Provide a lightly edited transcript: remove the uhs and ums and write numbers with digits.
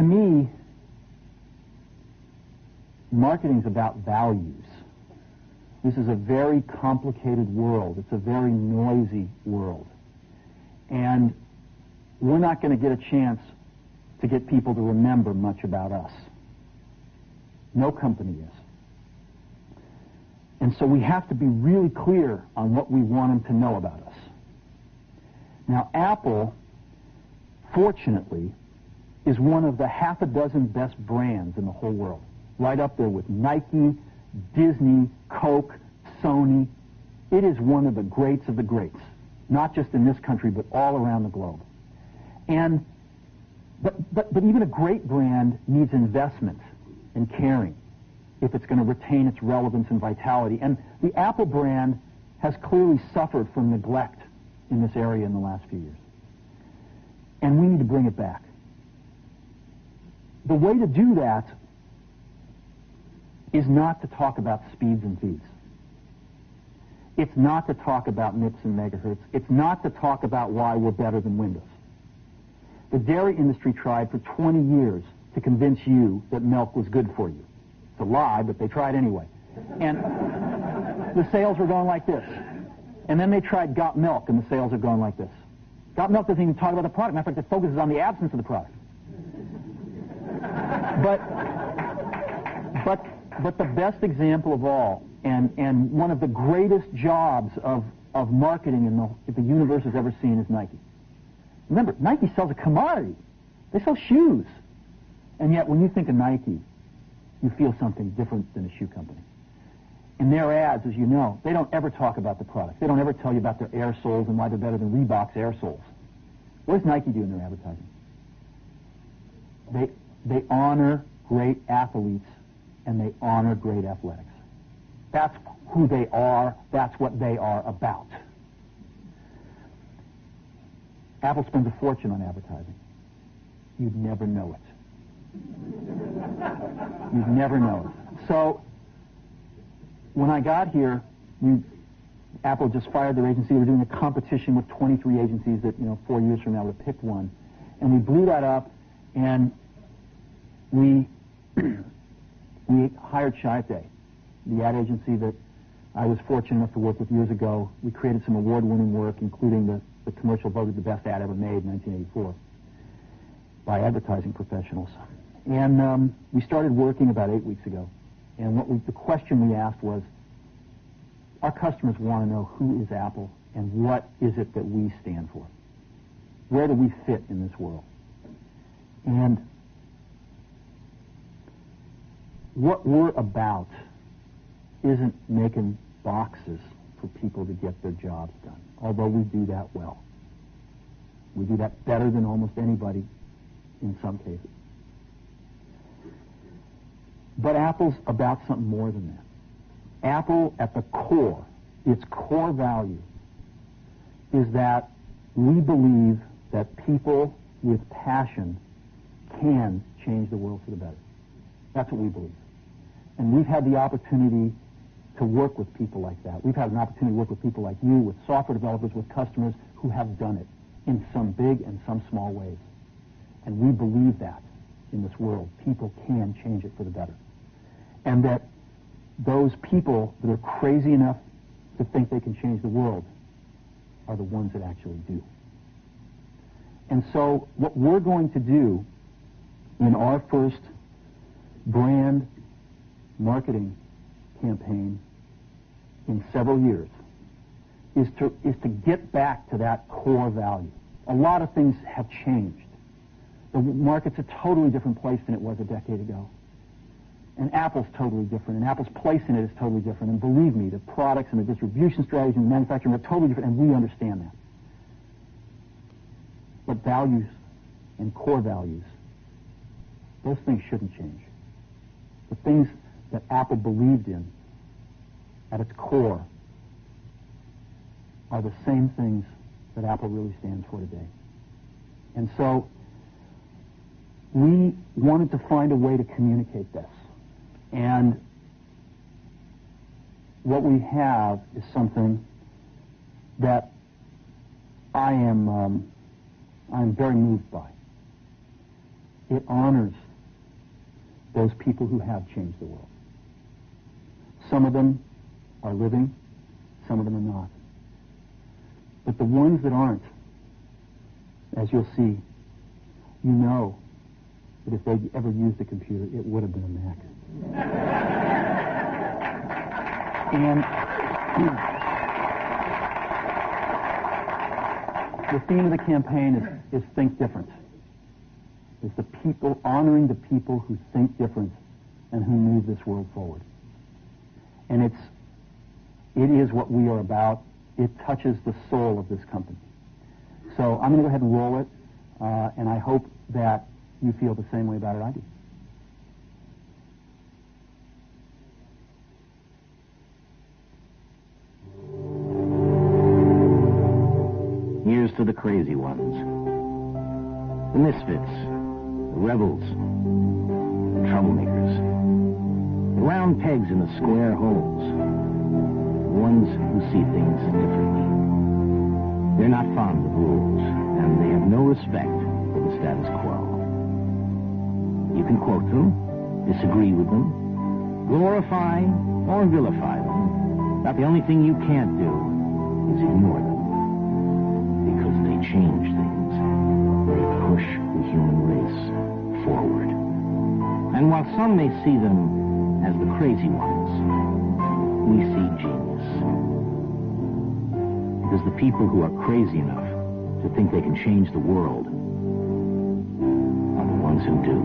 to me, marketing's about values. This is a very complicated world. It's a very noisy world. And we're not going to get a chance to get people to remember much about us. No company is. And so we have to be really clear on what we want them to know about us. Now, Apple, fortunately, is one of the half a dozen best brands in the whole world. Right up there with Nike, Disney, Coke, Sony. It is one of the greats of the greats, not just in this country, but all around the globe. And but even a great brand needs investment and caring if it's going to retain its relevance and vitality. And the Apple brand has clearly suffered from neglect in this area in the last few years. And we need to bring it back. The way to do that is not to talk about speeds and feeds. It's not to talk about MIPS and megahertz. It's not to talk about why we're better than Windows. The dairy industry tried for 20 years to convince you that milk was good for you. It's a lie, but they tried anyway. And the sales were going like this. And then they tried Got Milk, and the sales are going like this. Got Milk doesn't even talk about the product. Matter of fact, it focuses on the absence of the product. But the best example of all, and one of the greatest jobs of marketing that the universe has ever seen is Nike. Remember, Nike sells a commodity. They sell shoes. And yet, when you think of Nike, you feel something different than a shoe company. In their ads, as you know, they don't ever talk about the product. They don't ever tell you about their air soles and why they're better than Reebok's air soles. What does Nike do in their advertising? They honor great athletes and they honor great athletics. That's who they are. That's what they are about. Apple spends a fortune on advertising. You'd never know it. You'd never know it. So, when I got here, Apple just fired their agency. They were doing a competition with 23 agencies that, 4 years from now would have picked one. And we blew that up, and we hired Chiat/Day, the ad agency that I was fortunate enough to work with years ago. We created some award-winning work, including the commercial voted the best ad ever made in 1984 by advertising professionals. And we started working about 8 weeks ago. And the question we asked was, our customers want to know who is Apple and what is it that we stand for? Where do we fit in this world? And what we're about isn't making boxes for people to get their jobs done, although we do that well. We do that better than almost anybody in some cases. But Apple's about something more than that. Apple, at the core, its core value, is that we believe that people with passion can change the world for the better. That's what we believe. And we've had the opportunity to work with people like that. We've had an opportunity to work with people like you, with software developers, with customers who have done it in some big and some small ways. And we believe that in this world, people can change it for the better. And that those people that are crazy enough to think they can change the world are the ones that actually do. And so what we're going to do in our first brand marketing campaign in several years is to get back to that core value. A lot of things have changed. The market's a totally different place than it was a decade ago. And Apple's totally different, and Apple's place in it is totally different. And believe me, the products and the distribution strategy and the manufacturing are totally different, and we understand that. But values and core values, those things shouldn't change. The things that Apple believed in at its core are the same things that Apple really stands for today. And so we wanted to find a way to communicate this. And what we have is something that I'm very moved by. It honors those people who have changed the world. Some of them are living, some of them are not. But the ones that aren't, as you'll see, you know that if they'd ever used a computer, it would have been a Mac. And the theme of the campaign is Think Different. It's the people, honoring the people who think different and who move this world forward. And it is what we are about. It touches the soul of this company. So I'm going to go ahead and roll it, and I hope that you feel the same way about it I do. Here's to the crazy ones, the misfits, the rebels, the troublemakers, the round pegs in the square holes, the ones who see things differently. They're not fond of rules, and they have no respect for the status quo. You can quote them, disagree with them, glorify or vilify them, but the only thing you can't do is ignore them, because they change things. They push the human race forward. And while some may see them as the crazy ones, we see genius. Because the people who are crazy enough to think they can change the world are the ones who do.